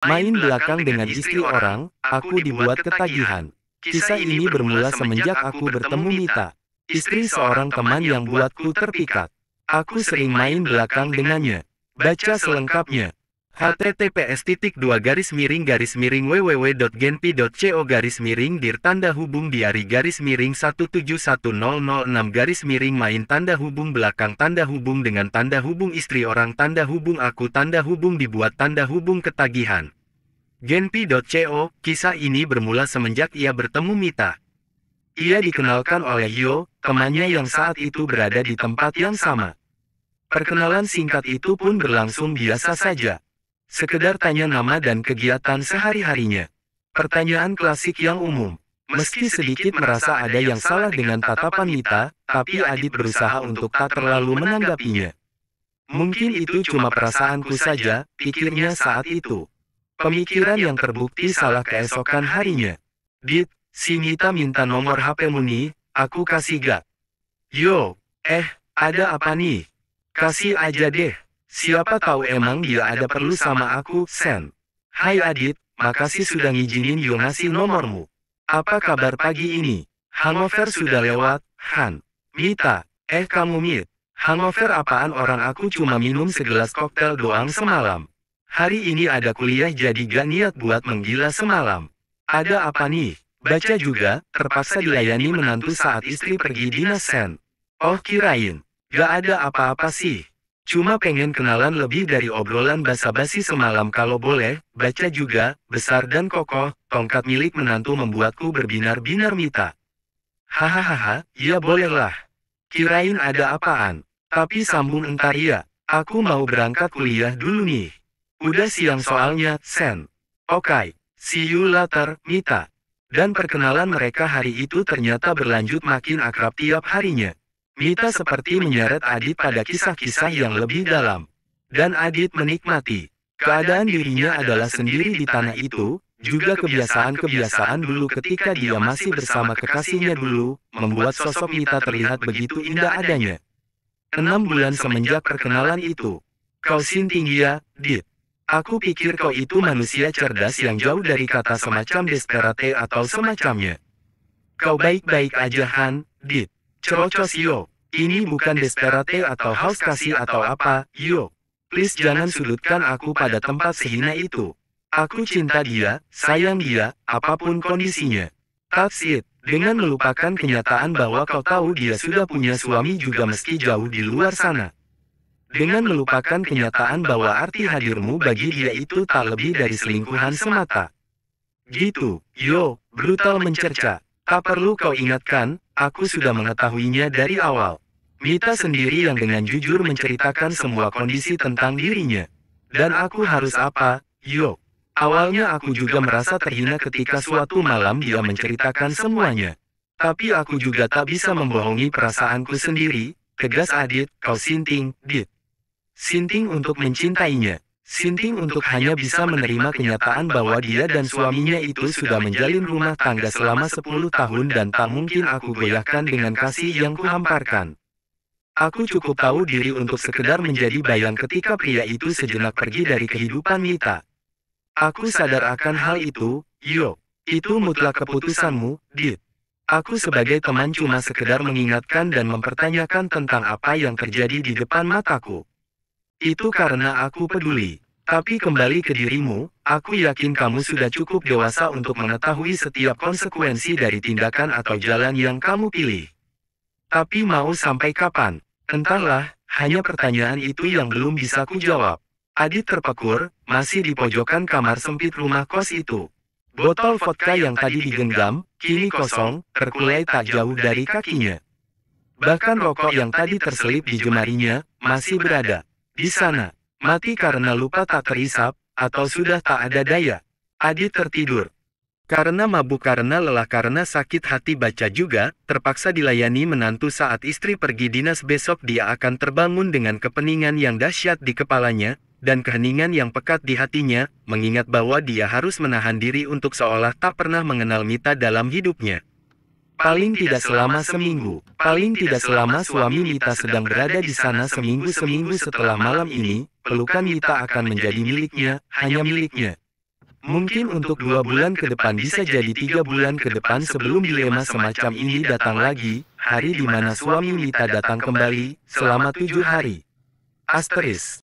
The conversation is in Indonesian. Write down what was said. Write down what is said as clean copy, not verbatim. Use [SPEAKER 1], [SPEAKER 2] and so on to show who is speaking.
[SPEAKER 1] Main belakang dengan istri orang, aku dibuat ketagihan. Kisah ini bermula semenjak aku bertemu Mita, istri seorang teman yang buatku terpikat. Aku sering main belakang dengannya. Baca selengkapnya. https://dir.genpi.co/miring_main_dibuat_ketagihan. Genpi.co, kisah ini bermula semenjak ia bertemu Mita. Ia dikenalkan oleh Yo, temannya yang saat itu berada di tempat yang sama. Perkenalan singkat itu pun berlangsung biasa saja. Sekedar tanya nama dan kegiatan sehari-harinya. Pertanyaan klasik yang umum. Meski sedikit merasa ada yang salah dengan tatapan Mita, tapi Adit berusaha untuk tak terlalu menanggapinya. Mungkin itu cuma perasaanku saja, pikirnya saat itu. Pemikiran yang terbukti salah keesokan harinya. Dit, si Mita minta nomor HP-mu nih, aku kasih gak? Yo, ada apa nih? Kasih aja deh. Siapa tahu emang dia ada perlu sama aku, Sen. Hai Adit, makasih sudah ngizinin Yo ngasih nomormu. Apa kabar pagi ini? Hangover sudah lewat, Han. Mita, kamu Mit. Hangover apaan, orang aku cuma minum segelas koktail doang semalam. Hari ini ada kuliah jadi gak niat buat menggila semalam. Ada apa nih? Baca juga, terpaksa dilayani menantu saat istri pergi dinas Sen. Oh kirain, gak ada apa-apa sih. Cuma pengen kenalan lebih dari obrolan basa-basi semalam kalau boleh. Baca juga, besar dan kokoh, tongkat milik menantu membuatku berbinar-binar Mita. Hahaha, ya bolehlah. Kirain ada apaan. Tapi sambung entar ya, aku mau berangkat kuliah dulu nih. Udah siang soalnya, Sen. Oke, see you later, Mita. Dan perkenalan mereka hari itu ternyata berlanjut makin akrab tiap harinya. Mita seperti menyeret Adit pada kisah-kisah yang lebih dalam. Dan Adit menikmati. Keadaan dirinya adalah sendiri di tanah itu, juga kebiasaan-kebiasaan dulu ketika dia masih bersama kekasihnya dulu, membuat sosok Mita terlihat begitu indah adanya. 6 bulan semenjak perkenalan itu. Kau sinting ya, Dit. Aku pikir kau itu manusia cerdas yang jauh dari kata semacam desperate atau semacamnya. Kau baik-baik aja Han, Dit. Cerocos yo. Ini bukan desperate atau haus kasih atau apa, yo. Please jangan sudutkan aku pada tempat sehina itu. Aku cinta dia, sayang dia, apapun kondisinya. That's it. Dengan melupakan kenyataan bahwa kau tahu dia sudah punya suami juga meski jauh di luar sana. Dengan melupakan kenyataan bahwa arti hadirmu bagi dia itu tak lebih dari selingkuhan semata. Gitu, yo, brutal mencerca. Tak perlu kau ingatkan, aku sudah mengetahuinya dari awal. Mita sendiri yang dengan jujur menceritakan semua kondisi tentang dirinya. Dan aku harus apa, yo? Awalnya aku juga merasa terhina ketika suatu malam dia menceritakan semuanya. Tapi aku juga tak bisa membohongi perasaanku sendiri, tegas Adit, kau sinting, Dit. Sinting untuk mencintainya. Sinting untuk hanya bisa menerima kenyataan bahwa dia dan suaminya itu sudah menjalin rumah tangga selama 10 tahun dan tak mungkin aku goyahkan dengan kasih yang kuhamparkan. Aku cukup tahu diri untuk sekedar menjadi bayang ketika pria itu sejenak pergi dari kehidupan Mita. Aku sadar akan hal itu, yo. Itu mutlak keputusanmu, Dit. Aku sebagai teman cuma sekedar mengingatkan dan mempertanyakan tentang apa yang terjadi di depan mataku. Itu karena aku peduli. Tapi kembali ke dirimu, aku yakin kamu sudah cukup dewasa untuk mengetahui setiap konsekuensi dari tindakan atau jalan yang kamu pilih. Tapi mau sampai kapan? Entahlah, hanya pertanyaan itu yang belum bisa kujawab. Adit terpekur, masih di pojokan kamar sempit rumah kos itu. Botol vodka yang tadi digenggam, kini kosong, terkulai tak jauh dari kakinya. Bahkan rokok yang tadi terselip di jemarinya, masih berada. Di sana, mati karena lupa tak terisap, atau sudah tak ada daya. Adit tertidur. Karena mabuk, karena lelah, karena sakit hati, baca juga, terpaksa dilayani menantu saat istri pergi dinas besok. Dia akan terbangun dengan kepeningan yang dahsyat di kepalanya, dan keheningan yang pekat di hatinya, mengingat bahwa dia harus menahan diri untuk seolah tak pernah mengenal Mita dalam hidupnya. Paling tidak selama seminggu, paling tidak selama suami Mita sedang berada di sana seminggu setelah malam ini, pelukan Mita akan menjadi miliknya, hanya miliknya. Mungkin untuk 2 bulan ke depan, bisa jadi 3 bulan ke depan sebelum dilema semacam ini datang lagi, hari di mana suami Mita datang kembali, selama 7 hari. Asteris.